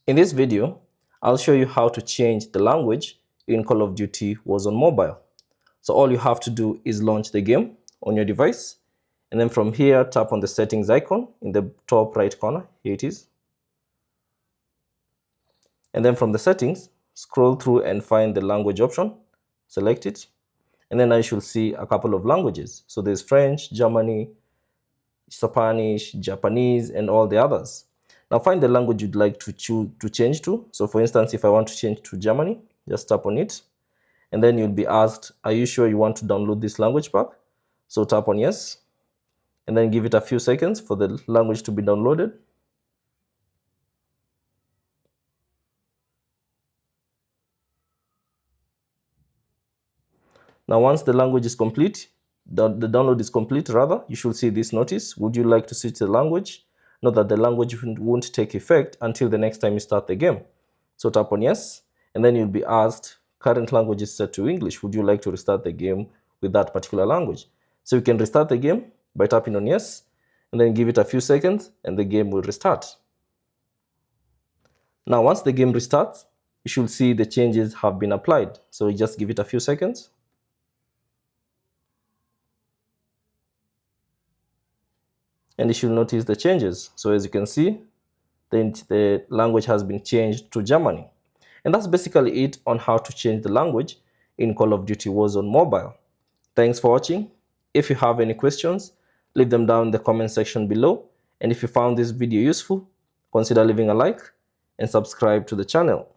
In this video, I'll show you how to change the language in Call of Duty Warzone Mobile. So all you have to do is launch the game on your device, and then from here, tap on the settings icon in the top right corner. Here it is. And then from the settings, scroll through and find the language option, select it, and then I should see a couple of languages. So there's French, Germany, Spanish, Japanese, and all the others. Now find the language you'd like to change to. So for instance, if I want to change to Germany, just tap on it. And then you'll be asked, are you sure you want to download this language pack? So tap on yes. And then give it a few seconds for the language to be downloaded. Now once the language is complete, the download is complete rather, you should see this notice. Would you like to switch the language? Note that the language won't take effect until the next time you start the game. So tap on yes, and then you'll be asked, current language is set to English. Would you like to restart the game with that particular language? So you can restart the game by tapping on yes, and then give it a few seconds, and the game will restart. Now once the game restarts, you should see the changes have been applied. So you just give it a few seconds. And you should notice the changes. So as you can see, the language has been changed to Germany. And that's basically it on how to change the language in Call of Duty Warzone Mobile. Thanks for watching. If you have any questions, leave them down in the comment section below. And if you found this video useful, consider leaving a like and subscribe to the channel.